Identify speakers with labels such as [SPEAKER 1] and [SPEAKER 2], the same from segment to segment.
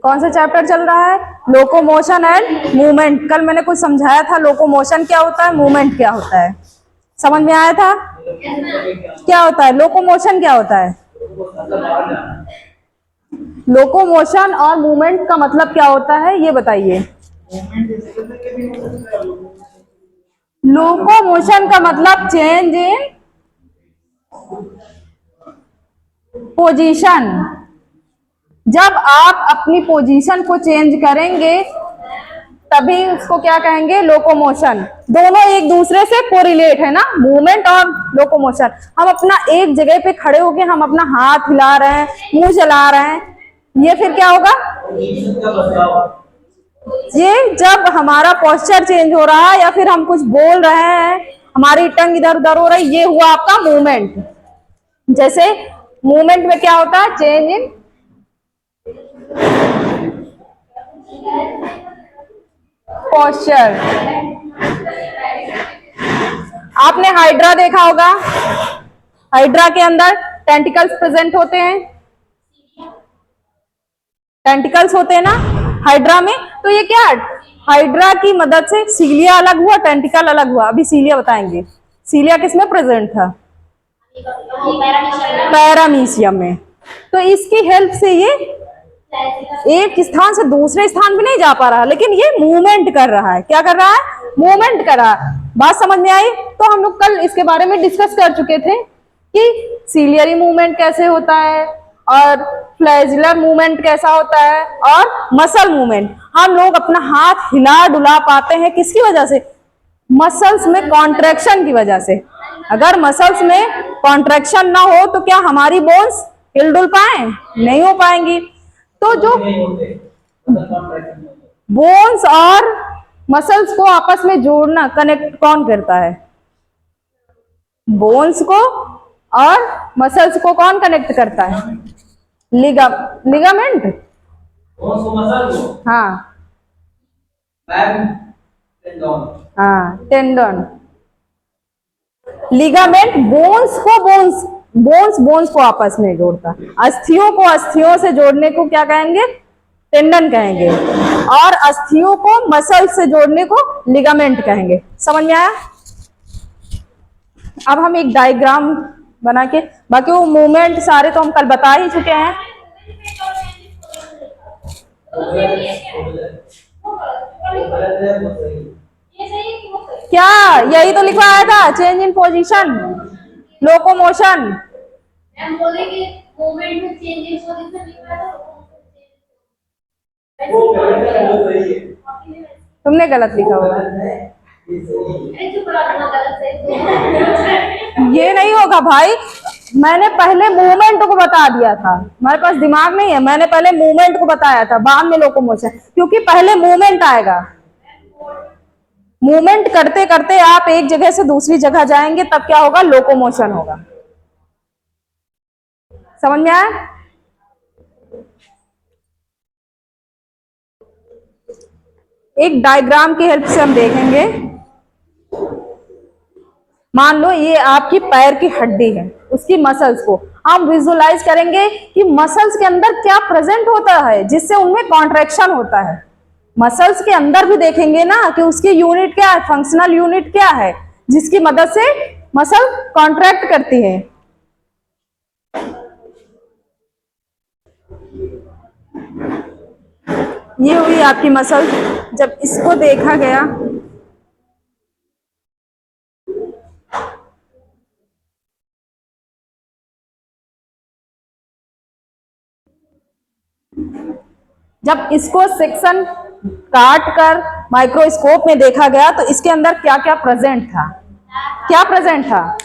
[SPEAKER 1] कौन सा चैप्टर चल रहा है? Locomotion and movement. कल मैंने कुछ समझाया था, लोकोमोशन क्या होता है, मूवमेंट क्या होता है, समझ में आया था? क्या होता है लोकोमोशन, क्या होता है? लोकोमोशन और मूवमेंट का मतलब क्या होता है ये बताइए। लोकोमोशन का मतलब चेंज इन पोजीशन। जब आप अपनी पोजीशन को चेंज करेंगे तभी उसको क्या कहेंगे, लोकोमोशन। दोनों एक दूसरे से कोरिलेट है ना, मूवमेंट और लोकोमोशन। हम अपना एक जगह पे खड़े होके हम अपना हाथ हिला रहे हैं, मुंह चला रहे हैं, ये फिर क्या होगा? ये जब हमारा पोस्चर चेंज हो रहा है या फिर हम कुछ बोल रहे हैं, हमारी टंग इधर उधर हो रही, ये हुआ आपका मूवमेंट। जैसे मूवमेंट में क्या होता है, चेंज इन पोस्चर। आपने हाइड्रा देखा होगा, हाइड्रा के अंदर टेंटिकल्स प्रेजेंट होते हैं, टेंटिकल्स होते हैं ना हाइड्रा में। तो ये क्या, हाइड्रा की मदद से सीलिया अलग हुआ, टेंटिकल अलग हुआ। अभी सीलिया बताएंगे, सीलिया किसमें प्रेजेंट था? पैरामीशियम में। तो इसकी हेल्प से ये एक स्थान से दूसरे स्थान पे नहीं जा पा रहा, लेकिन ये मूवमेंट कर रहा है। क्या कर रहा है? मूवमेंट कर रहा है। बात समझ में आई? तो हम लोग कल इसके बारे में डिस्कस कर चुके थे कि सीलियरी मूवमेंट कैसे होता है और फ्लैजुलर मूवमेंट कैसा होता है और मसल मूवमेंट। हम लोग अपना हाथ हिला डुला पाते हैं किसकी वजह से? मसल्स में कॉन्ट्रैक्शन की वजह से। अगर मसल्स में कॉन्ट्रैक्शन ना हो तो क्या हमारी बोन्स हिल डुल पाए? नहीं हो पाएंगी। तो जो बोन्स और मसल्स को आपस में जोड़ना, कनेक्ट कौन करता है? बोन्स को और मसल्स को कौन कनेक्ट करता है? लिगामेंट। हाँ हाँ, टेंडन। लिगामेंट बोन्स को बोन्स को आपस में जोड़ता है। अस्थियों को अस्थियों से जोड़ने को क्या कहेंगे? टेंडन कहेंगे। और अस्थियों को मसल से जोड़ने को लिगामेंट कहेंगे। समझ में आया? अब हम एक डायग्राम बना के, बाकी वो मूवमेंट सारे तो हम कल बता ही चुके हैं। क्या यही तो लिखा आया था, चेंज इन पोजीशन, लोकोमोशन। तुमने गलत लिखा होगा। ये नहीं होगा भाई, मैंने पहले मूवमेंट को बता दिया था। हमारे पास दिमाग नहीं है, मैंने पहले मूवमेंट को बताया था, बाद में लोकोमोशन, क्योंकि पहले मूवमेंट आएगा। मूवमेंट करते करते आप एक जगह से दूसरी जगह जाएंगे, तब क्या होगा? लोकोमोशन होगा। समझ में आया? एक डायग्राम की हेल्प से हम देखेंगे। मान लो ये आपकी पैर की हड्डी है, उसकी मसल्स को हम विजुअलाइज करेंगे कि मसल्स के अंदर क्या प्रेजेंट होता है जिससे उनमें कॉन्ट्रैक्शन होता है। मसल्स के अंदर भी देखेंगे ना कि उसकी यूनिट क्या है, फंक्शनल यूनिट क्या है जिसकी मदद से मसल कॉन्ट्रैक्ट करती है। ये हुई आपकी मसल। जब इसको देखा गया जब इसको सेक्शन काट कर माइक्रोस्कोप में देखा गया तो इसके अंदर क्या क्या प्रेजेंट था? क्या प्रेजेंट था?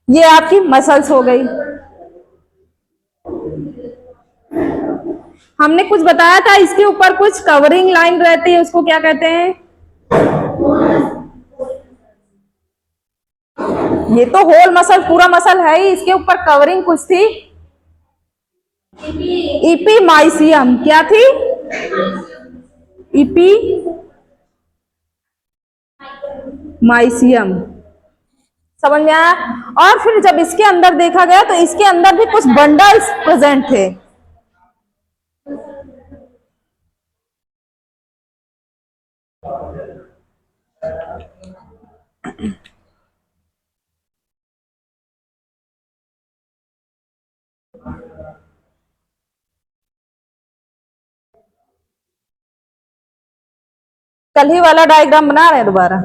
[SPEAKER 1] ये आपकी मसल्स हो गई। हमने कुछ बताया था, इसके ऊपर कुछ कवरिंग लाइन रहती है, उसको क्या कहते हैं? ये तो होल मसल, पूरा मसल है ही, इसके ऊपर कवरिंग कुछ थी, इपीमाइसियम। क्या थी? इपीमाइसियम। समझ में आया। और फिर जब इसके अंदर देखा गया तो इसके अंदर भी कुछ बंडल्स प्रेजेंट थे। कल ही वाला डायग्राम बना रहे हैं दोबारा।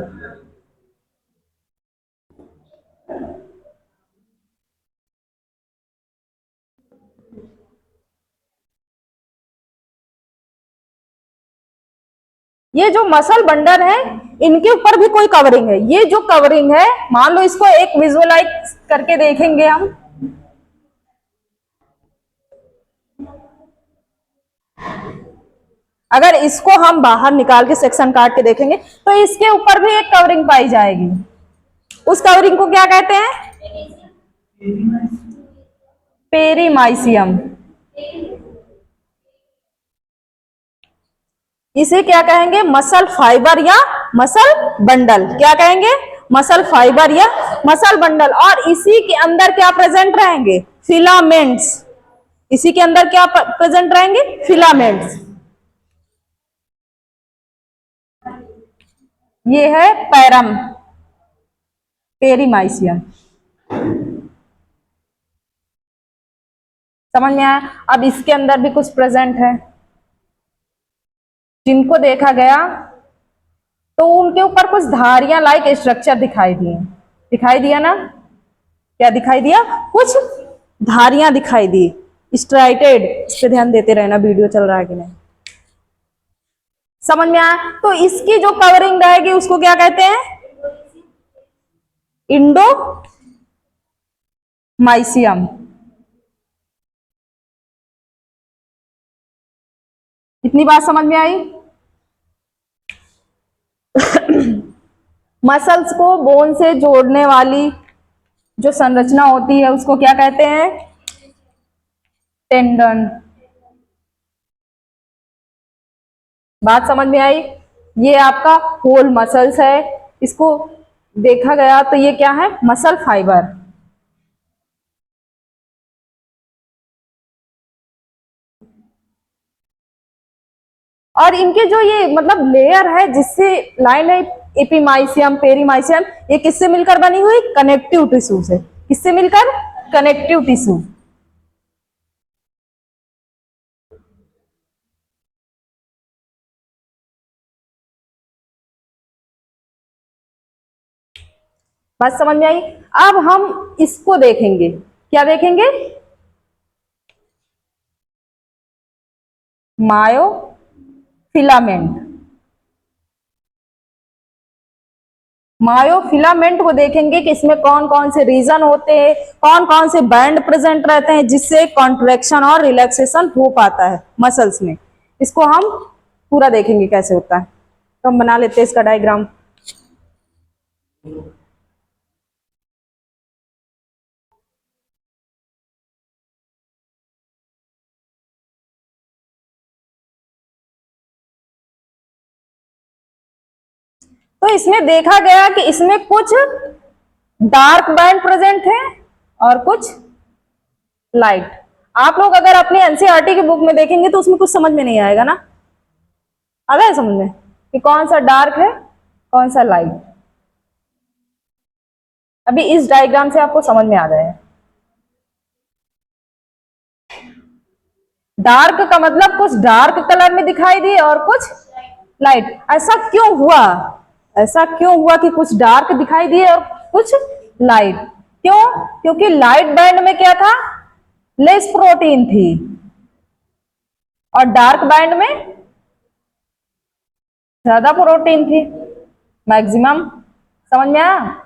[SPEAKER 1] ये जो मसल बंडल है इनके ऊपर भी कोई कवरिंग है। ये जो कवरिंग है, मान लो इसको एक विजुअलाइज करके देखेंगे हम। अगर इसको हम बाहर निकाल के सेक्शन काट के देखेंगे तो इसके ऊपर भी एक कवरिंग पाई जाएगी। उस कवरिंग को क्या कहते हैं? पेरीमाइसियम। इसे क्या कहेंगे? मसल फाइबर या मसल बंडल। क्या कहेंगे? मसल फाइबर या मसल बंडल। और इसी के अंदर क्या प्रेजेंट रहेंगे? फिलामेंट्स। इसी के अंदर क्या प्रेजेंट रहेंगे? फिलामेंट्स। ये है पैरम, पेरीमाइसियम। समझ में आया। अब इसके अंदर भी कुछ प्रेजेंट है जिनको देखा गया तो उनके ऊपर कुछ धारियां लाइक स्ट्रक्चर दिखाई दिए। दिखाई दिया ना? क्या दिखाई दिया? कुछ धारियां दिखाई दी, स्ट्राइटेड। इस पे ध्यान देते रहना, वीडियो चल रहा है कि नहीं। समझ में आया। तो इसकी जो कवरिंग रहेगी उसको क्या कहते हैं? इंडो माइसियम। इतनी बात समझ में आई। मसल्स को बोन से जोड़ने वाली जो संरचना होती है उसको क्या कहते हैं? टेंडन। बात समझ में आई। ये आपका होल मसल्स है, इसको देखा गया तो ये क्या है? Muscle fibre. और इनके जो ये मतलब लेयर है जिससे लाइन है, एपिमाइसियम, पेरीमाइसियम, ये किससे मिलकर बनी हुई? कनेक्टिव टिश्यू से। किससे मिलकर? Connective tissue. बात समझ में आई। अब हम इसको देखेंगे। क्या देखेंगे? मायोफिलामेंट। मायोफिलामेंट को देखेंगे कि इसमें कौन कौन से रीजन होते हैं, कौन कौन से बैंड प्रेजेंट रहते हैं जिससे कॉन्ट्रैक्शन और रिलैक्सेशन हो पाता है मसल्स में। इसको हम पूरा देखेंगे कैसे होता है। तो हम बना लेते हैं इसका डायग्राम। तो इसमें देखा गया कि इसमें कुछ डार्क बैंड प्रेजेंट है और कुछ लाइट। आप लोग अगर अपने एनसीईआरटी की बुक में देखेंगे तो उसमें कुछ समझ में नहीं आएगा ना। आ गया समझ में कि कौन सा डार्क है, कौन सा लाइट? अभी इस डायग्राम से आपको समझ में आ जाए। डार्क का मतलब कुछ डार्क कलर में दिखाई दी और कुछ लाइट। ऐसा क्यों हुआ? ऐसा क्यों हुआ कि कुछ डार्क दिखाई दिए और कुछ लाइट? क्यों? क्योंकि लाइट बैंड में क्या था? लेस प्रोटीन थी और डार्क बैंड में ज्यादा प्रोटीन थी, मैक्सिमम। समझ में आया।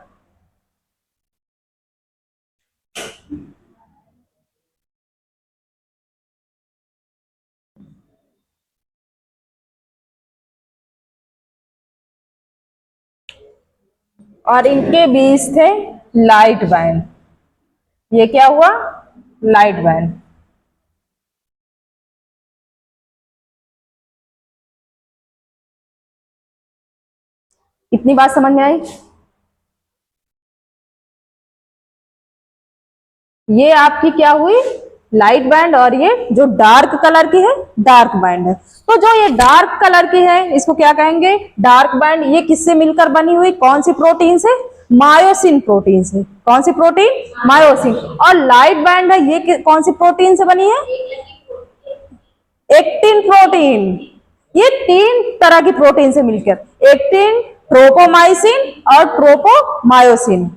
[SPEAKER 1] और इनके बीच थे लाइट बैंड। ये क्या हुआ? Light band. इतनी बात समझ में आई। ये आपकी क्या हुई, लाइट बैंड, और ये जो डार्क कलर की है डार्क बैंड है। तो जो ये डार्क कलर की है इसको क्या कहेंगे, डार्क बैंड। ये किससे मिलकर बनी हुई, कौन सी प्रोटीन से, मायोसिन प्रोटीन से। कौन सी प्रोटीन, मायोसिन। और लाइट बैंड है ये कौन सी प्रोटीन से बनी है, एक्टिन प्रोटीन। ये तीन तरह की प्रोटीन से मिलकर एक्टिन, ट्रोपोमाइसिन और ट्रोपोमायोसिन।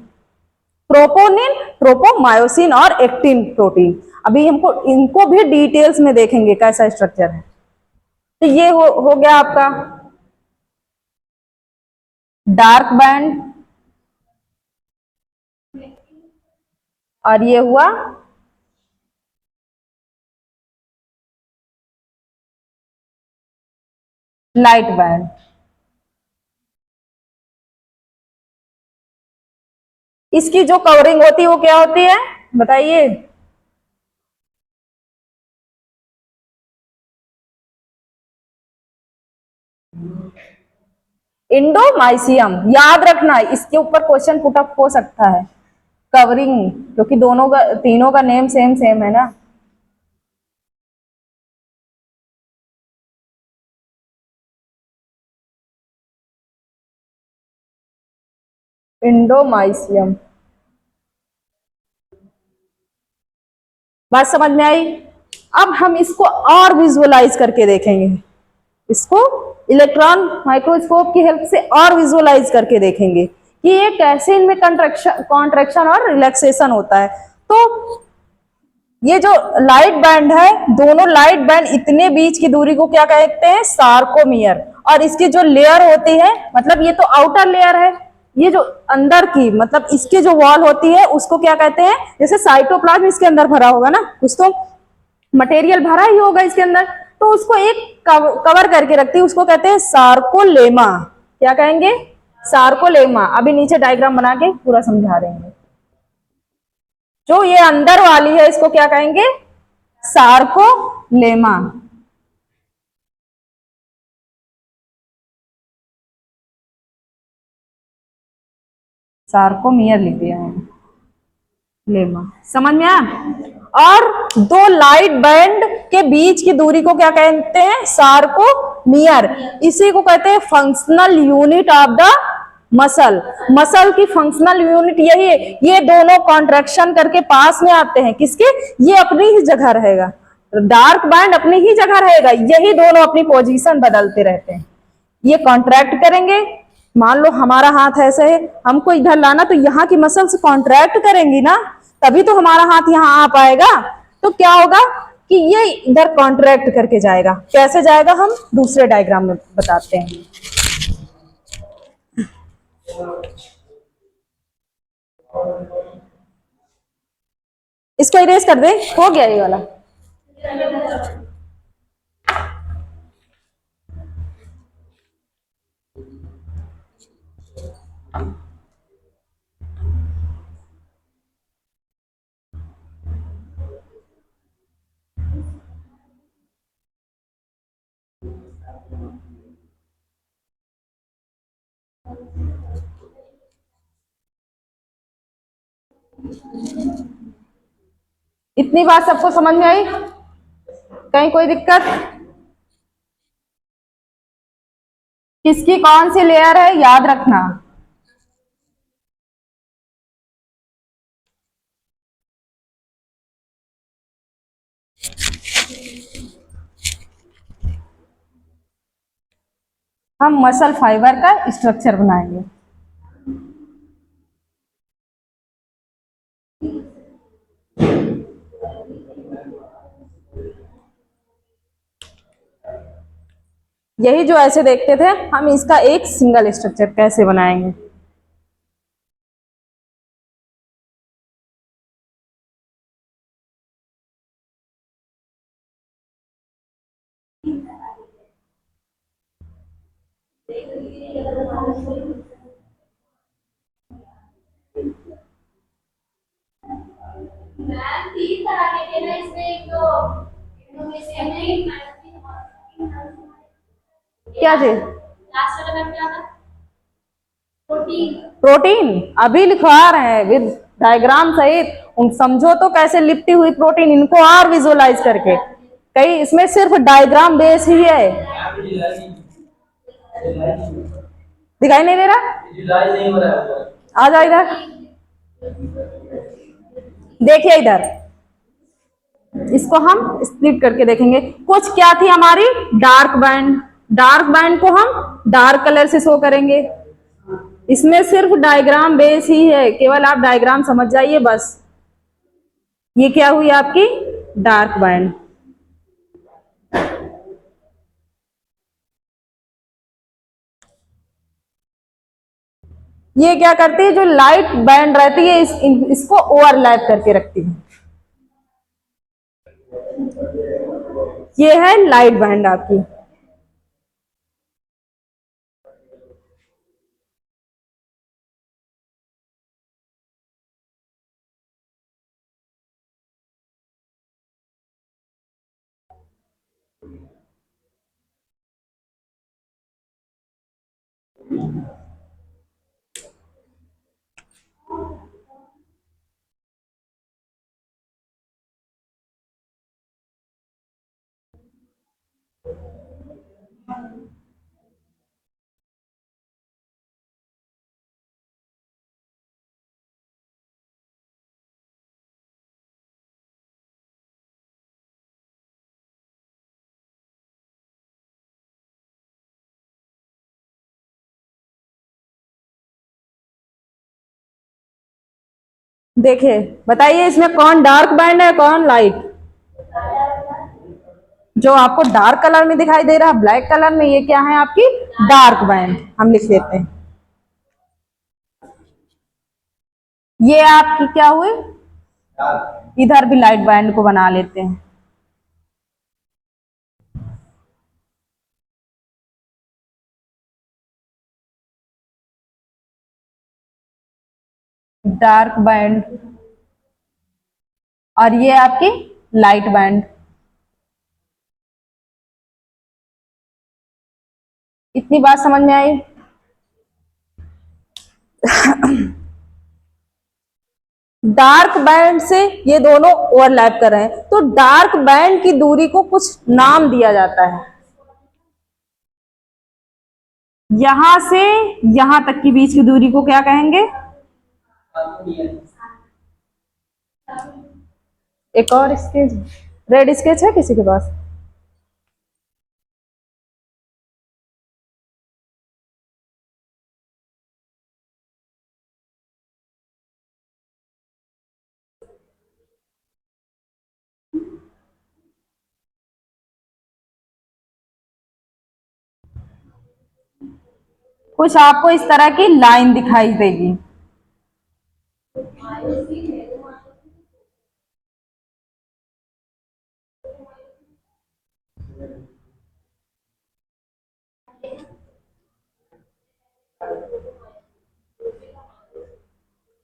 [SPEAKER 1] ट्रोपोनिन, ट्रोपोमायोसिन और एक्टिन प्रोटीन। अभी हमको इनको भी डिटेल्स में देखेंगे कैसा स्ट्रक्चर है। तो ये हो गया आपका डार्क बैंड, और ये हुआ लाइट बैंड। इसकी जो कवरिंग होती है वो क्या होती है बताइए, इंडोमाइसियम। याद रखना इसके ऊपर क्वेश्चन पुट अप हो सकता है, कवरिंग, क्योंकि दोनों का तीनों का नेम सेम सेम है ना। इंडोमाइसियम, बात समझ में आई। अब हम इसको और विजुअलाइज करके देखेंगे, इसको इलेक्ट्रॉन माइक्रोस्कोप की हेल्प से और विजुअलाइज करके देखेंगे कि ये कैसे इनमें कॉन्ट्रैक्शन और रिलैक्सेशन होता है। तो ये जो लाइट बैंड है, दोनों लाइट बैंड इतने बीच की दूरी को क्या कहते हैं, सार्कोमियर। और इसकी जो लेयर होती है, मतलब ये तो आउटर लेयर है, ये जो अंदर की मतलब इसकी जो वॉल होती है उसको क्या कहते हैं, जैसे साइटोप्लाज्म इसके अंदर भरा होगा ना, कुछ तो मटेरियल भरा ही होगा इसके अंदर, तो उसको एक कवर करके रखती है, उसको कहते हैं सार्कोलेमा। क्या कहेंगे, सार्कोलेमा। अभी नीचे डायग्राम बना के पूरा समझा देंगे। जो ये अंदर वाली है इसको क्या कहेंगे, सार्कोलेमा। सार्कोमियर लिख दिया है, लेमा। समझ में आया। और दो लाइट बैंड के बीच की दूरी को क्या कहते हैं, सार्कोमियर। इसी को कहते हैं functional unit of the muscle. Muscle की फंक्शनल यूनिट यही है। ये दोनों कॉन्ट्रैक्शन करके पास में आते हैं किसके, ये अपनी ही जगह रहेगा, डार्क बैंड अपनी ही जगह रहेगा, यही दोनों अपनी पोजीशन बदलते रहते हैं। ये कॉन्ट्रैक्ट करेंगे, मान लो हमारा हाथ ऐसे है, हमको इधर लाना, तो यहाँ की मसल्स कॉन्ट्रैक्ट करेंगी ना, तभी तो हमारा हाथ यहाँ आ पाएगा। तो क्या होगा कि ये इधर कॉन्ट्रैक्ट करके जाएगा। कैसे जाएगा हम दूसरे डायग्राम में बताते हैं। इसको इरेज कर दे, हो गया ये वाला। इतनी बात सबको समझ में आई, कहीं कोई दिक्कत, किसकी कौन सी लेयर है याद रखना। हम मसल फाइबर का स्ट्रक्चर बनाएंगे। यही जो ऐसे देखते थे, हम इसका एक सिंगल स्ट्रक्चर कैसे बनाएंगे। क्या चीज, प्रोटीन अभी लिखवा रहे हैं विद डायग्राम सहित उन समझो तो कैसे लिपटी हुई प्रोटीन, इनको और विजुअलाइज करके। कई इसमें सिर्फ डायग्राम बेस ही है। दिखाई नहीं दे रहा? आ जाओ इधर, देखिए इधर, इसको हम स्प्लिट करके देखेंगे। कुछ क्या थी हमारी डार्क बैंड, डार्क बैंड को हम डार्क कलर से शो करेंगे। इसमें सिर्फ डायग्राम बेस ही है, केवल आप डायग्राम समझ जाइए बस। ये क्या हुई आपकी डार्क बैंड। ये क्या करती है, जो लाइट बैंड रहती है इसको ओवरलैप करके रखती है। ये है लाइट बैंड आपकी। देखिए बताइए इसमें कौन डार्क बैंड है कौन लाइट। जो आपको डार्क कलर में दिखाई दे रहा है ब्लैक कलर में, ये क्या है आपकी डार्क बैंड, हम लिख लेते हैं। ये आपकी क्या हुई, इधर भी लाइट बैंड को बना लेते हैं। डार्क बैंड और ये आपकी लाइट बैंड। इतनी बात समझ में आई? डार्क बैंड से ये दोनों ओवरलैप कर रहे हैं, तो डार्क बैंड की दूरी को कुछ नाम दिया जाता है। यहां से यहां तक की बीच की दूरी को क्या कहेंगे? एक और स्केच, रेड स्केच है किसी के पास? कुछ आपको इस तरह की लाइन दिखाई देगी।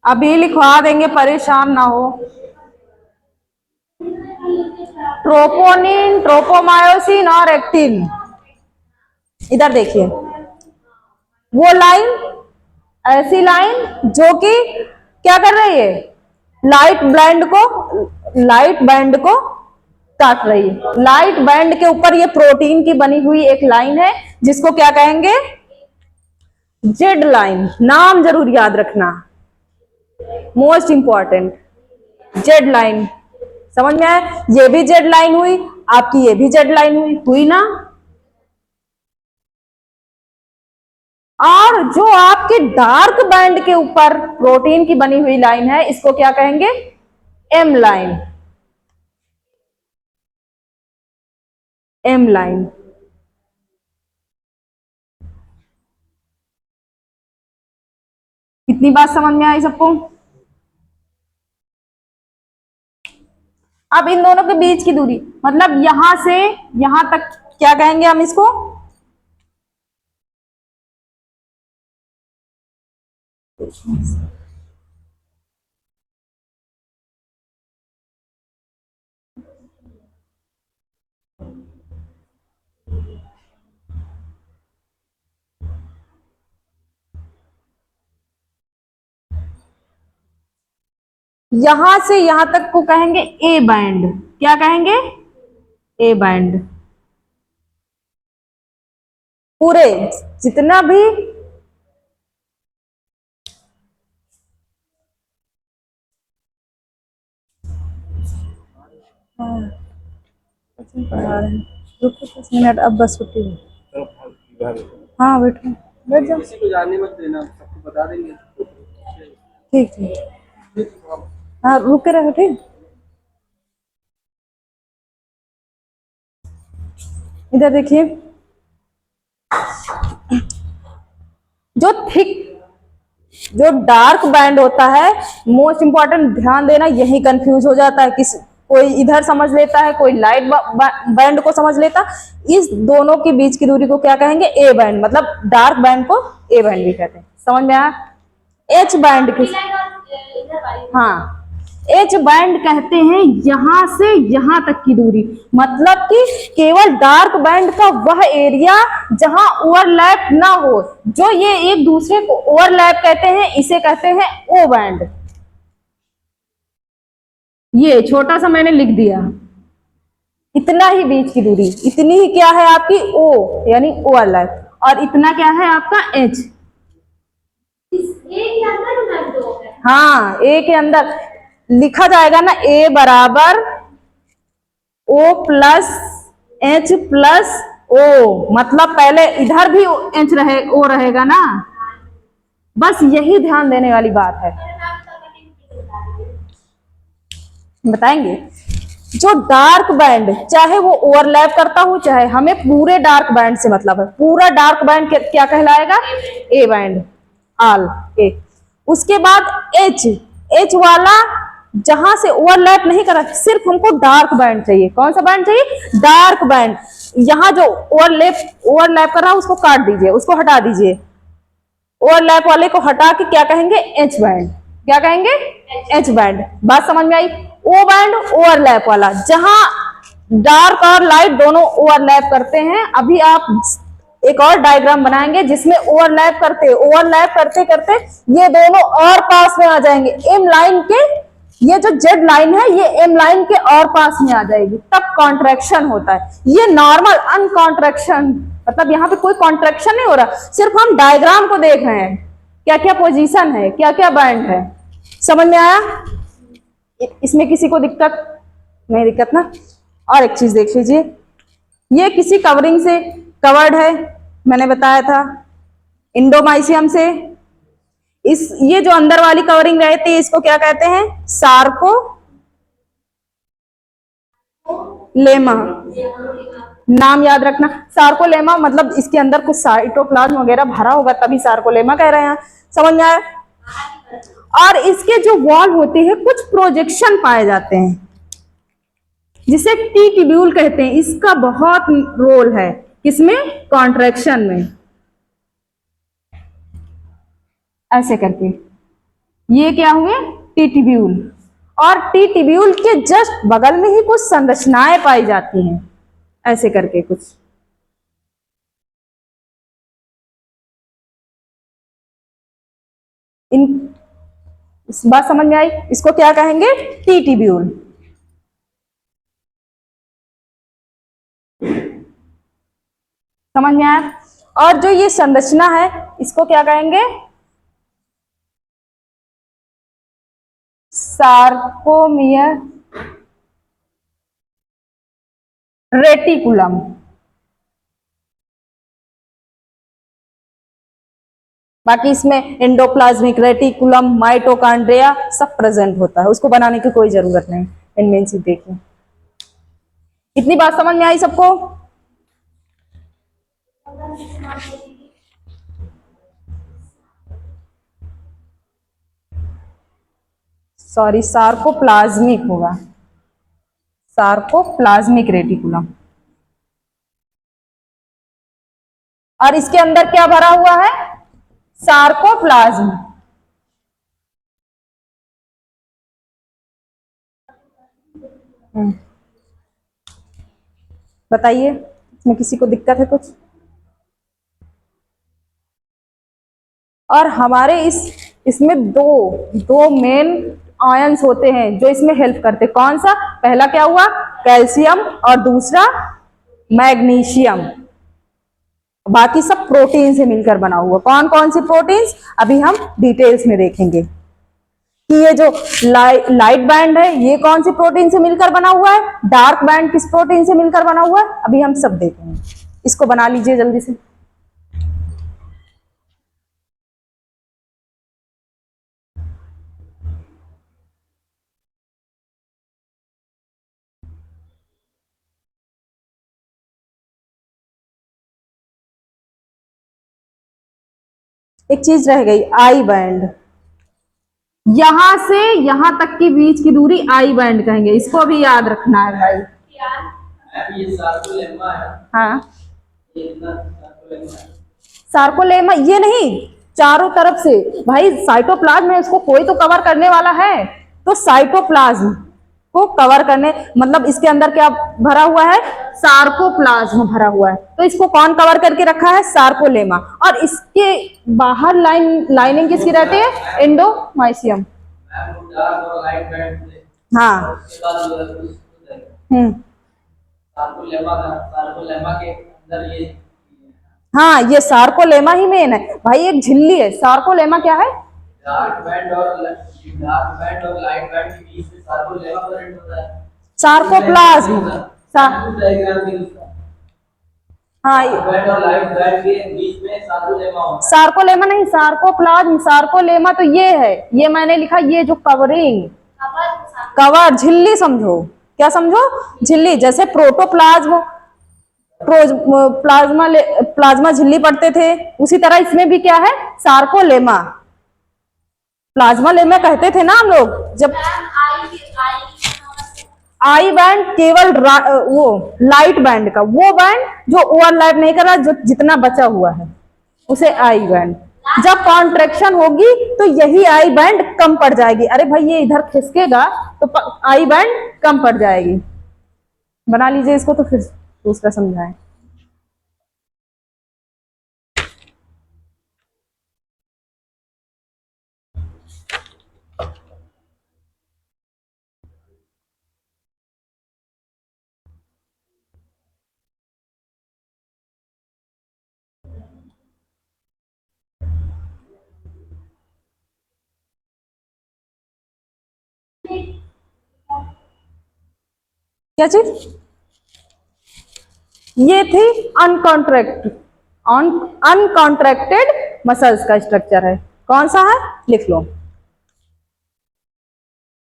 [SPEAKER 1] अभी लिखवा देंगे, परेशान ना हो। ट्रोपोनिन, ट्रोपोमायोसिन और एक्टिन। इधर देखिए, वो लाइन, ऐसी लाइन जो कि क्या कर रही है, लाइट बैंड को काट रही है। लाइट बैंड के ऊपर ये प्रोटीन की बनी हुई एक लाइन है जिसको क्या कहेंगे, जेड लाइन। नाम जरूर याद रखना, मोस्ट इंपॉर्टेंट, जेड लाइन। समझ में आया? ये भी जेड लाइन हुई आपकी, ये भी जेड लाइन हुई ना। और जो आपके डार्क बैंड के ऊपर प्रोटीन की बनी हुई लाइन है इसको क्या कहेंगे, एम लाइन। M line. कितनी बात समझ में आई सबको? अब इन दोनों के बीच की दूरी, मतलब यहां से यहां तक क्या कहेंगे हम इसको, यहां से यहां तक को कहेंगे ए बैंड। क्या कहेंगे? A band. पूरे जितना भी पढ़ा रहे हैं, रुको 10 मिनट, अब बस छुट्टी हो। हाँ बैठो, बैठ जाओ। किसी को जानने मत देना, सबको बता देंगे। ठीक ठीक। हाँ रुके रहो, ठीक। इधर देखिए, जो थिक जो डार्क बैंड होता है, मोस्ट इंपॉर्टेंट ध्यान देना, यही कंफ्यूज हो जाता है। किस कोई इधर समझ लेता है, कोई लाइट बैंड को समझ लेता। इस दोनों के बीच की दूरी को क्या कहेंगे? A band. मतलब डार्क बैंड को ए बैंड भी कहते हैं। समझ में आया? एच बैंड किस, हाँ, एच बैंड कहते हैं यहां से यहां तक की दूरी। मतलब कि केवल डार्क बैंड का वह एरिया जहां ओवरलैप ना हो, जो ये एक दूसरे को ओवरलैप कहते हैं, इसे कहते हैं ओ बैंड। ये छोटा सा मैंने लिख दिया, इतना ही बीच की दूरी, इतनी ही क्या है आपकी? ओ यानी ओवरलैप। और इतना क्या है आपका? एच। हाँ, ए के अंदर लिखा जाएगा ना, ए बराबर O plus H plus O. मतलब पहले इधर भी एच रहे, ओ रहेगा ना। बस यही ध्यान देने वाली बात है। बताएंगे, जो डार्क बैंड चाहे वो ओवरलैप करता हो, चाहे, हमें पूरे डार्क बैंड से मतलब है। पूरा डार्क बैंड क्या कहलाएगा? ए बैंड, आल ए। उसके बाद एच, एच वाला जहां से ओवरलैप नहीं करा, सिर्फ हमको डार्क बैंड चाहिए। कौन सा बैंड चाहिए? Dark band. यहां जो ओवरलैप कर रहा है उसको काट दीजिए, उसको हटा दीजिए। ओवरलैप वाले को हटा के क्या कहेंगे? H band. क्या कहेंगे? H band. बात समझ में आई? ओ बैंड ओवरलैप वाला, जहां डार्क और लाइट दोनों ओवरलैप करते हैं। अभी आप एक और डायग्राम बनाएंगे जिसमें ओवरलैप करते करते ये दोनों और पास में आ जाएंगे। एम लाइन के, ये जो जेड लाइन है ये एम लाइन के और पास में आ जाएगी, तब कॉन्ट्रैक्शन होता है। ये नॉर्मल अनकॉन्ट्रैक्शन, मतलब यहाँ पे कोई कॉन्ट्रैक्शन नहीं हो रहा, सिर्फ हम डायग्राम को देख रहे हैं, क्या क्या पोजीशन है, क्या क्या बैंड है। समझ में आया? इसमें किसी को दिक्कत नहीं? दिक्कत ना। और एक चीज देख लीजिए, ये किसी कवरिंग से कवर्ड है, मैंने बताया था इंडोमाइसियम से। इस ये जो अंदर वाली कवरिंग रहती है इसको क्या कहते हैं? Sarco lemma. नाम याद रखना, सार्कोलेमा। मतलब इसके अंदर कुछ साइटोप्लाज्म वगैरह भरा होगा, तभी सार्कोलेमा कह रहे हैं। समझ में आया? और इसके जो वॉल होते हैं कुछ प्रोजेक्शन पाए जाते हैं, जिसे टी ट्यूब्यूल कहते हैं। इसका बहुत रोल है किसमें? कॉन्ट्रैक्शन में। ऐसे करके ये क्या हुए? T tubule. और टी ट्यूब्यूल के जस्ट बगल में ही कुछ संरचनाएं पाई जाती हैं, ऐसे करके कुछ। इन इस बात समझ में आई? इसको क्या कहेंगे? T tubule. समझ में आया? और जो ये संरचना है इसको क्या कहेंगे? Sarcomere reticulum. बाकी इसमें एंडोप्लाज्मिक रेटिकुलम, माइटोकॉन्ड्रिया सब प्रेजेंट होता है, उसको बनाने की कोई जरूरत नहीं। इनमें से देखिए, इतनी बात समझ में आई सबको? सॉरी, सार्कोप्लाज्मिक होगा, सार्कोप्लाज्मिक रेटिकुलम। और इसके अंदर क्या भरा हुआ है? सार्कोप्लाज्म। बताइए, इसमें किसी को दिक्कत है कुछ? और हमारे इसमें दो दो मेन आयंस होते हैं जो इसमें हेल्प करते हैं। कौन सा? पहला क्या हुआ? कैल्शियम, और दूसरा मैग्नीशियम। बाकी सब प्रोटीन से मिलकर बना हुआ। कौन कौन सी प्रोटीन्स? अभी हम डिटेल्स में देखेंगे कि ये जो लाइट बैंड है ये कौन सी प्रोटीन से मिलकर बना हुआ है, डार्क बैंड किस प्रोटीन से मिलकर बना हुआ है, अभी हम सब देखेंगे। इसको बना लीजिए जल्दी से। एक चीज रह गई, आई बैंड। यहां से यहां तक की बीच की दूरी आई बैंड कहेंगे, इसको भी याद रखना है भाई। हाँ, सार्कोलेमा ये नहीं, चारों तरफ से भाई साइटोप्लाज्म में इसको कोई तो कवर करने वाला है, तो साइटोप्लाज्म को कवर करने मतलब इसके अंदर क्या भरा हुआ है? सार्कोप्लाज्म भरा हुआ है। तो इसको कौन कवर करके रखा है? सार्कोलेमा। और इसके बाहर लाइनिंग किसकी रहती है? एंडोमाइसियम। हाँ, हाँ, ये सार्कोलेमा ही मेन है भाई। एक झिल्ली है, सार्कोलेमा क्या है? डार्क बैंड और लाइट बैंड के बीच में सार्कोलेमा प्रेजेंट होता है। सार्कोप्लाज्म। हाँ, बैंड और लाइट बैंड के बीच में सार्कोलेमा होता है। सार्कोलेमा नहीं, सार्कोप्लाज्म। सार्कोलेमा तो ये है, ये मैंने लिखा, ये जो कवरिंग, कवर, झिल्ली समझो। क्या समझो? झिल्ली। जैसे प्रोटोप्लाज्म, प्लाज्मा झिल्ली पढ़ते थे, उसी तरह इसमें भी क्या है? सार्कोलेमा। प्लाज्मा लेमा कहते थे ना हम लोग जब। आई बैंड केवल वो लाइट बैंड का, वो बैंड जो ओवरलैप नहीं कर रहा, जो जितना बचा हुआ है उसे आई बैंड। जब कॉन्ट्रेक्शन होगी तो यही आई बैंड कम पड़ जाएगी। अरे भाई ये इधर खिसकेगा तो आई बैंड कम पड़ जाएगी। बना लीजिए इसको, तो फिर दूसरा समझाएं। क्या चीज? ये थी अनकॉन्ट्रैक्टेड मसल्स का स्ट्रक्चर है। कौन सा है? लिख लो,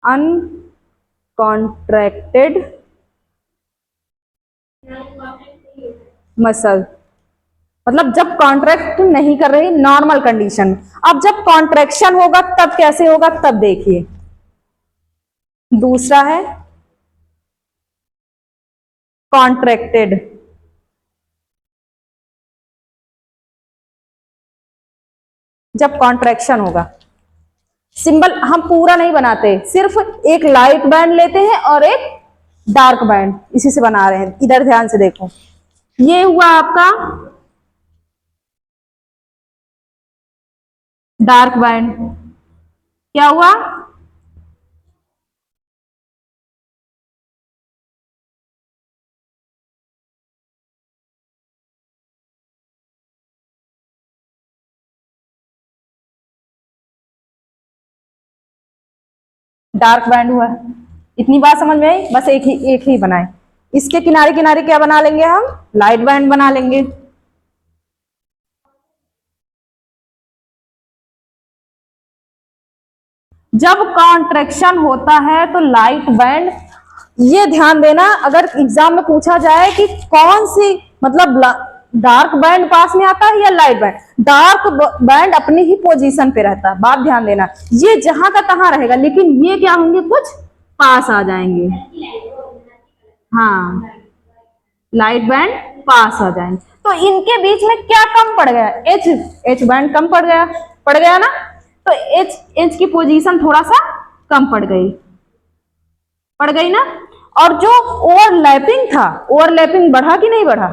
[SPEAKER 1] अनकॉन्ट्रैक्टेड मसल। मतलब जब कॉन्ट्रैक्ट नहीं कर रही, नॉर्मल कंडीशन। अब जब कॉन्ट्रैक्शन होगा तब कैसे होगा, तब देखिए। दूसरा है कॉन्ट्रैक्टेड। जब कॉन्ट्रैक्शन होगा, सिंबल हम पूरा नहीं बनाते, सिर्फ एक लाइट बैंड लेते हैं और एक डार्क बैंड, इसी से बना रहे हैं। इधर ध्यान से देखो, ये हुआ आपका डार्क बैंड। क्या हुआ? डार्क बैंड हुआ। इतनी बात समझ में आई? बस एक ही बनाए। इसके किनारे किनारे क्या बना लेंगे हम? लाइट बैंड बना लेंगे। जब कॉन्ट्रैक्शन होता है तो लाइट बैंड, ये ध्यान देना, अगर एग्जाम में पूछा जाए कि कौन सी मतलब डार्क बैंड पास में आता है या लाइट बैंड, डार्क बैंड अपनी ही पोजीशन पे रहता है। बात ध्यान देना, ये जहां का तहां रहेगा, लेकिन ये क्या होंगे, कुछ पास आ जाएंगे। हाँ, लाइट बैंड पास आ जाएंगे। तो इनके बीच में क्या कम पड़ गया? एच बैंड कम पड़ गया ना। तो एच की पोजीशन थोड़ा सा कम पड़ गई ना। और जो ओवरलैपिंग था, ओवरलैपिंग बढ़ा कि नहीं बढ़ा?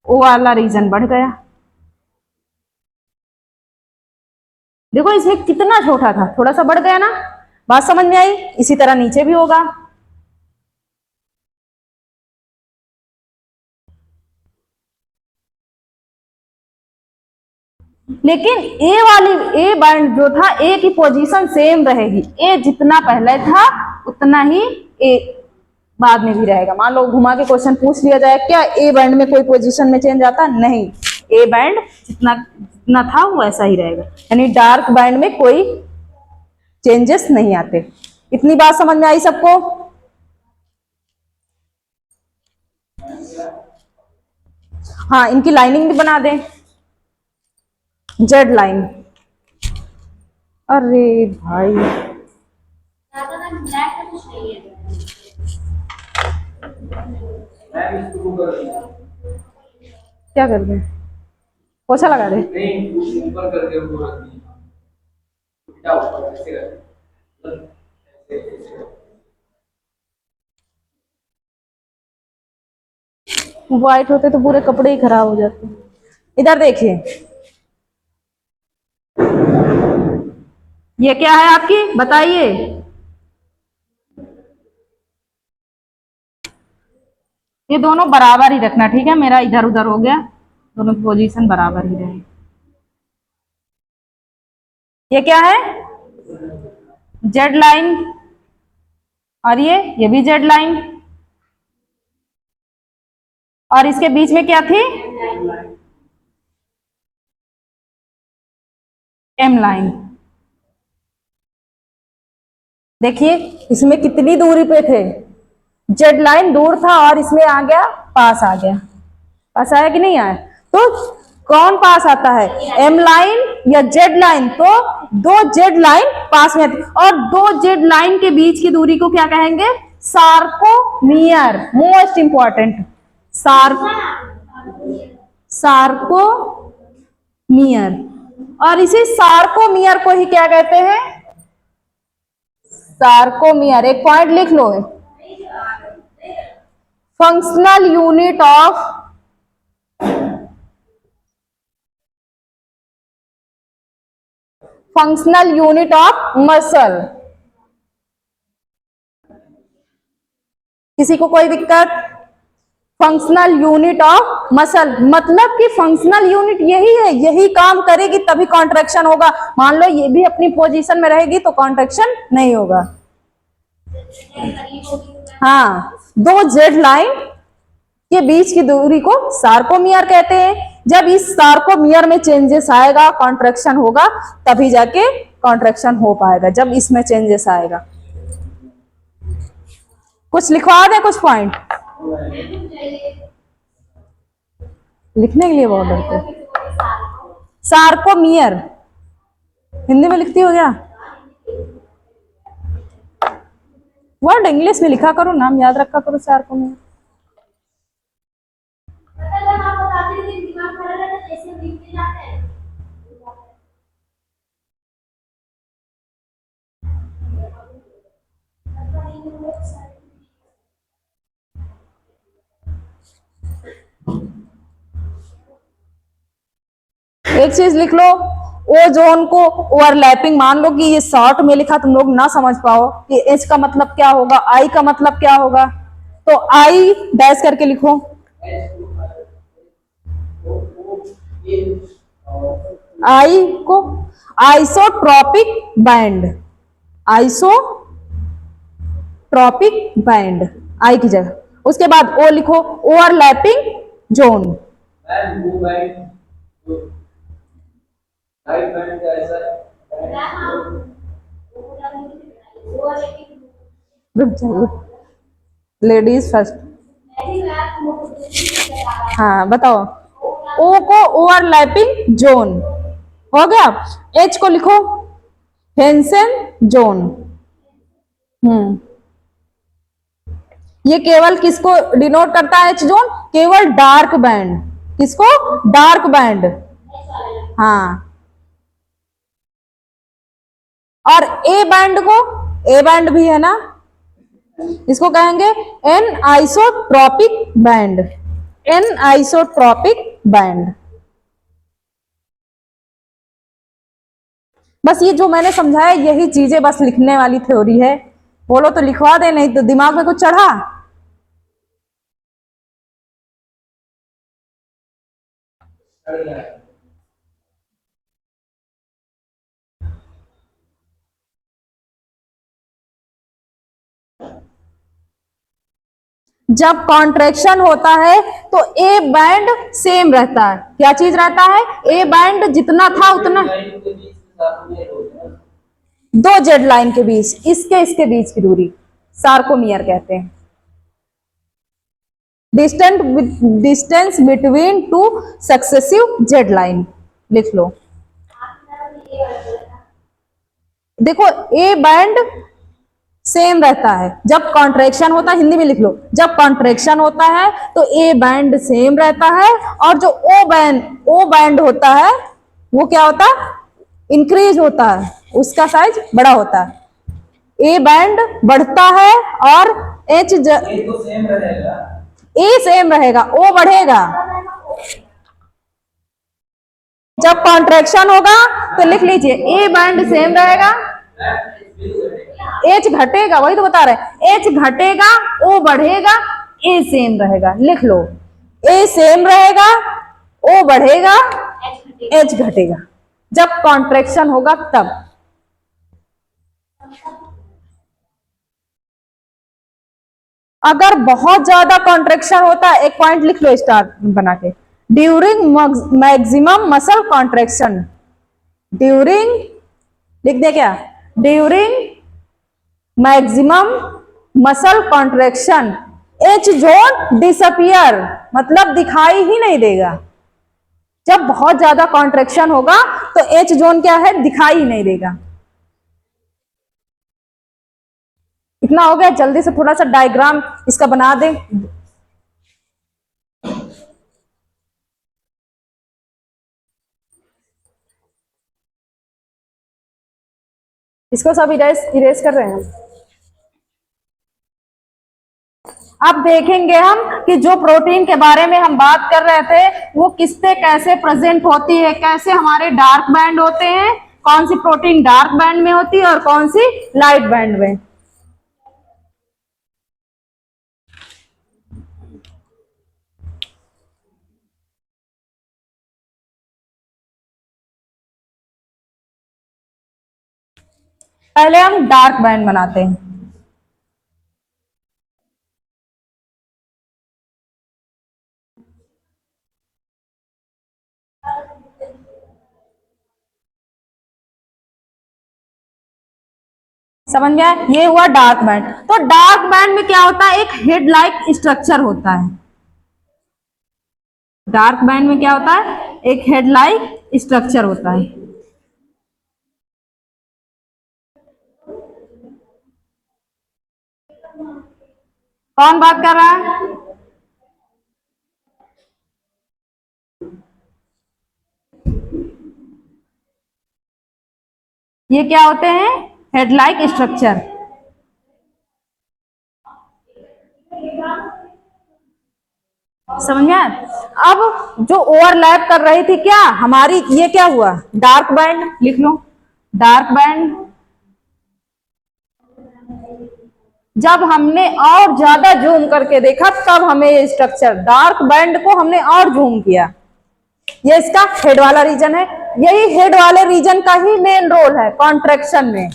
[SPEAKER 1] वो वाला रीजन बढ़ गया। देखो इसमें कितना छोटा था, थोड़ा सा बढ़ गया ना। बात समझ में आई? इसी तरह नीचे भी होगा। लेकिन ए वाली, ए बैंड जो था, ए की पोजीशन सेम रहेगी। ए जितना पहले था उतना ही ए बाद में भी रहेगा। मान लो घुमा के क्वेश्चन पूछ लिया जाए, क्या ए बैंड में कोई पोजीशन में चेंज आता? नहीं, ए बैंड जितना जितना था वो ऐसा ही रहेगा, यानी डार्क बैंड में कोई चेंजेस नहीं आते। इतनी बात समझ में आई सबको? हाँ, इनकी लाइनिंग भी बना दें, जेड लाइन। अरे भाई क्या कर दे? पोछा लगा दे। व्हाइट होते तो पूरे कपड़े ही खराब हो जाते। इधर देखिए, ये क्या है आपकी, बताइए। ये दोनों बराबर ही रखना, ठीक है? मेरा इधर उधर हो गया, दोनों की पोजीशन बराबर ही रहे। ये क्या है? Z line. और ये भी जेड लाइन। और इसके बीच में क्या थी? M line. देखिए इसमें कितनी दूरी पे थे, जेड लाइन दूर था और इसमें आ गया, पास आ गया। पास आया कि नहीं आया? तो कौन पास आता है, एम लाइन या जेड लाइन? तो दो जेड लाइन पास में आती, और दो जेड लाइन के बीच की दूरी को क्या कहेंगे? सार्कोमियर। Most important, sarcomere. और इसी सार्कोमियर को ही क्या कहते हैं? सार्कोमियर। एक पॉइंट लिख लो, फंक्शनल यूनिट ऑफ मसल। किसी को कोई दिक्कत? फंक्शनल यूनिट ऑफ मसल, मतलब कि फंक्शनल यूनिट यही है, यही काम करेगी तभी कॉन्ट्रैक्शन होगा। मान लो ये भी अपनी पोजीशन में रहेगी तो कॉन्ट्रैक्शन नहीं होगा। हाँ, दो जेड लाइन के बीच की दूरी को सार्कोमियर कहते हैं। जब इस सार्कोमियर में चेंजेस आएगा, कॉन्ट्रैक्शन होगा, तभी जाके कॉन्ट्रैक्शन हो पाएगा, जब इसमें चेंजेस आएगा। कुछ लिखवा दे, कुछ पॉइंट लिखने के लिए बहुत डरते। सार्कोमियर हिंदी में लिखती हो क्या? वर्ड इंग्लिश में लिखा करो, नाम याद रखा करो, सार्कोमियर। एक चीज लिख लो, ओजोन को ओवरलैपिंग, मान लो कि ये शॉर्ट में लिखा, तुम लोग ना समझ पाओ कि एच का मतलब क्या होगा, आई का मतलब क्या होगा, तो आई डैश करके लिखो। आई को isotropic band, isotropic band I की जगह। उसके बाद ओ लिखो, ओवरलैपिंग जोन। Ladies first. हाँ बताओ, ओ को ओवरलैपिंग जोन हो गया। एच को लिखो हेंसन जोन। ये केवल किसको डिनोट करता है? एच जोन केवल डार्क बैंड। किसको? Dark band. हाँ, और ए बैंड को, ए बैंड भी है ना, इसको कहेंगे an isotropic band. An isotropic band. बस ये जो मैंने समझाया यही चीजें बस लिखने वाली थ्योरी है। बोलो तो लिखवा दे, नहीं तो दिमाग में कुछ चढ़ा। जब कॉन्ट्रैक्शन होता है तो ए बैंड सेम रहता है। क्या चीज रहता है? ए बैंड जितना था उतना, दो जेड लाइन के बीच, इसके बीच की दूरी सार्कोमियर कहते हैं। Distance between two successive Z line लिख लो। देखो ए बैंड सेम रहता है जब कॉन्ट्रैक्शन होता है, हिंदी में लिख लो, जब कॉन्ट्रैक्शन होता है तो ए बैंड सेम रहता है, और जो ओ बैंड होता है वो क्या होता है? इंक्रीज होता है, उसका साइज बड़ा होता है। ए बैंड बढ़ता है और ए सेम रहेगा, ओ बढ़ेगा। जब कॉन्ट्रैक्शन होगा तो लिख लीजिए ए बैंड सेम रहेगा, एच घटेगा, वही तो बता रहे, एच घटेगा, ओ बढ़ेगा, ए सेम रहेगा। लिख लो, ए सेम रहेगा, ओ बढ़ेगा, एच घटेगा। जब कॉन्ट्रैक्शन होगा तब। अगर बहुत ज्यादा कॉन्ट्रैक्शन होता है, एक पॉइंट लिख लो स्टार बना के, during maximum muscle contraction, during लिख दे क्या? During maximum muscle contraction H zone disappear, मतलब दिखाई ही नहीं देगा। जब बहुत ज्यादा कॉन्ट्रैक्शन होगा तो एच जोन क्या है? दिखाई ही नहीं देगा। इतना हो गया। जल्दी से थोड़ा सा डायग्राम इसका बना दें। इसको सब इरेज कर रहे हैं। अब देखेंगे हम कि जो प्रोटीन के बारे में हम बात कर रहे थे वो किस पे कैसे प्रेजेंट होती है, कैसे हमारे डार्क बैंड होते हैं, कौन सी प्रोटीन डार्क बैंड में होती है और कौन सी लाइट बैंड में। पहले हम डार्क बैंड बनाते हैं। समझ में आया? ये हुआ डार्क बैंड। तो डार्क बैंड में क्या होता है? एक हेड लाइक स्ट्रक्चर होता है। डार्क बैंड में क्या होता है? एक हेड लाइक स्ट्रक्चर होता है। कौन बात कर रहा है? ये क्या होते हैं? Head like structure. समझ में आया? अब जो ओवरलैप कर रही थी क्या हमारी, ये क्या हुआ? Dark band. लिख लो, डार्क बैंड। जब हमने और ज्यादा जूम करके देखा तब हमें ये स्ट्रक्चर, डार्क बैंड को हमने और जूम किया। ये इसका हेड वाला रीजन है। यही हेड वाले रीजन का ही मेन रोल है कॉन्ट्रैक्शन में।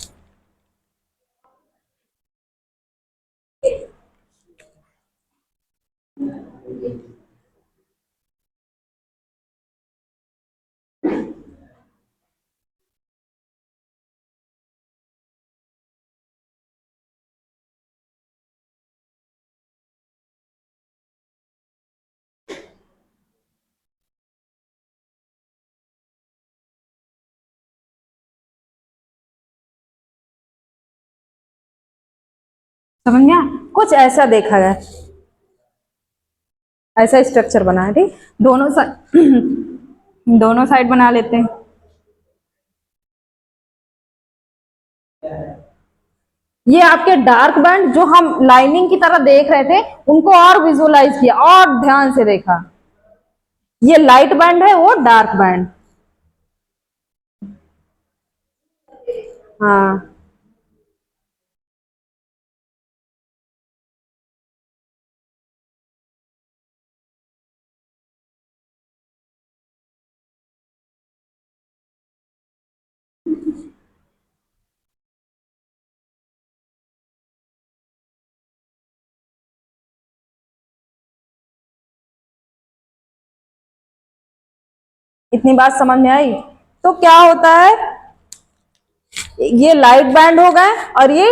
[SPEAKER 1] समझ गया? कुछ ऐसा देखा जाए, ऐसा स्ट्रक्चर बना है। ठीक, दोनों साइड दोनों साइड बना लेते हैं। ये आपके डार्क बैंड जो हम लाइनिंग की तरह देख रहे थे उनको और विजुअलाइज किया और ध्यान से देखा। ये लाइट बैंड है, वो डार्क बैंड। हाँ, इतनी बात समझ में आई। तो क्या होता है, ये लाइट बैंड हो गए और ये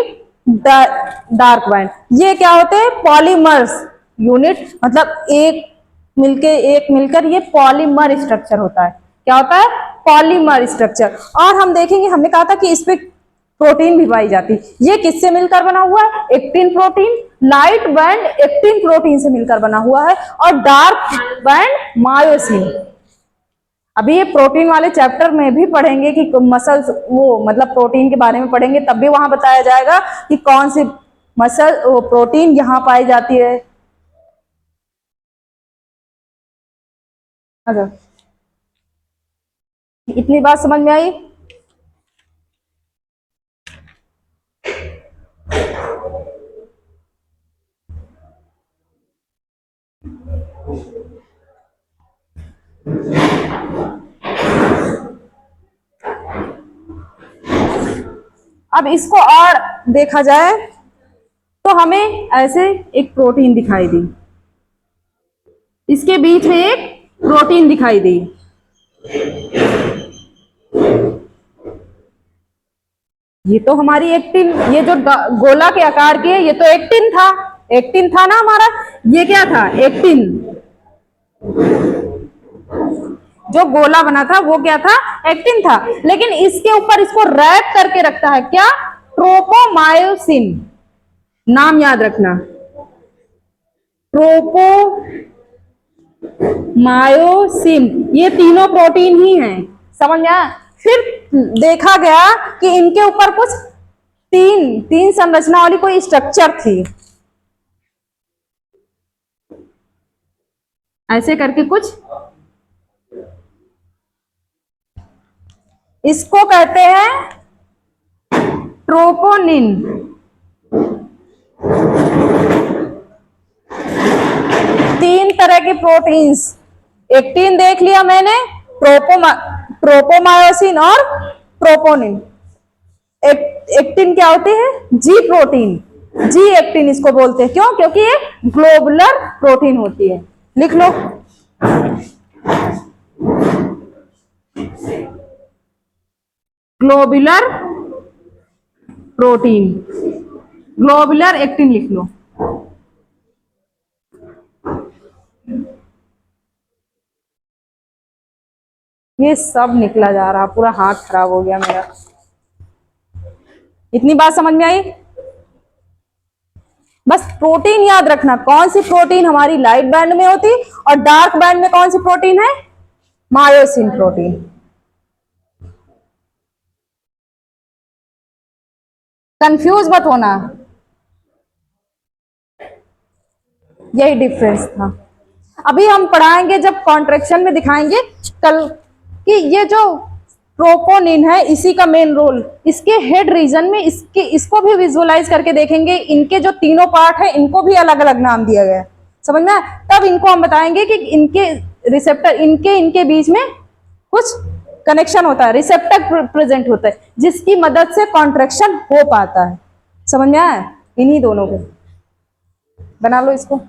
[SPEAKER 1] डार्क बैंड, ये क्या होते हैं, पॉलीमर्स यूनिट, मतलब एक मिलकर ये पॉलीमर स्ट्रक्चर होता है। क्या होता है, पॉलीमर स्ट्रक्चर। और हम देखेंगे, हमने कहा था कि इस पे प्रोटीन भी पाई जाती है। ये किससे मिलकर बना हुआ है, actin protein. Light band actin protein से मिलकर बना हुआ है और डार्क बैंड मायोसिन। अभी ये प्रोटीन वाले चैप्टर में भी पढ़ेंगे कि मसल्स, वो मतलब प्रोटीन के बारे में पढ़ेंगे, तब भी वहां बताया जाएगा कि कौन सी मसल प्रोटीन यहाँ पाई जाती है। अच्छा, इतनी बात समझ में आई। अब इसको और देखा जाए तो हमें ऐसे एक प्रोटीन दिखाई दी, इसके बीच में एक प्रोटीन दिखाई दी। ये तो हमारी एक्टिन, ये जो गोला के आकार की है, ये तो एक्टिन था, एक्टिन था ना हमारा। ये क्या था, एक्टिन। जो गोला बना था वो क्या था, एक्टिन था। लेकिन इसके ऊपर इसको रैप करके रखता है क्या, ट्रोपोमायोसिन। नाम याद रखना, ट्रोपोमायोसिन। ये तीनों प्रोटीन ही हैं, समझ में आया। फिर देखा गया कि इनके ऊपर कुछ तीन तीन संरचना वाली कोई स्ट्रक्चर थी, ऐसे करके कुछ, इसको कहते हैं ट्रोपोनिन। तीन तरह के प्रोटीन्स, एक्टिन देख लिया मैंने, ट्रोपोमायोसिन और ट्रोपोनिन। एक्टिन क्या होती है, जी प्रोटीन, जी एक्टिन इसको बोलते हैं। क्यों, क्योंकि ये ग्लोबुलर प्रोटीन होती है। लिख लो, ग्लोबुलर प्रोटीन, ग्लोबुलर एक्टिन लिख लो। ये सब निकला जा रहा, पूरा हाथ खराब हो गया मेरा। इतनी बात समझ में आई। बस प्रोटीन याद रखना, कौन सी प्रोटीन हमारी लाइट बैंड में होती और डार्क बैंड में कौन सी प्रोटीन है, मायोसिन प्रोटीन। कंफ्यूज मत होना, यही डिफरेंस था। अभी हम पढ़ाएंगे जब कॉन्ट्रेक्शन में दिखाएंगे कल कि ये जो ट्रोपोनिन है इसी का मेन रोल, इसके हेड रीजन में इसको भी विजुअलाइज करके देखेंगे। इनके जो तीनों पार्ट है इनको भी अलग अलग नाम दिया गया है, समझ में। तब इनको हम बताएंगे कि इनके रिसेप्टर, इनके बीच में कुछ कनेक्शन होता है, रिसेप्टर प्रेजेंट होता है जिसकी मदद से कॉन्ट्रेक्शन हो पाता है, समझ में आया। इन्हीं दोनों को बना लो इसको।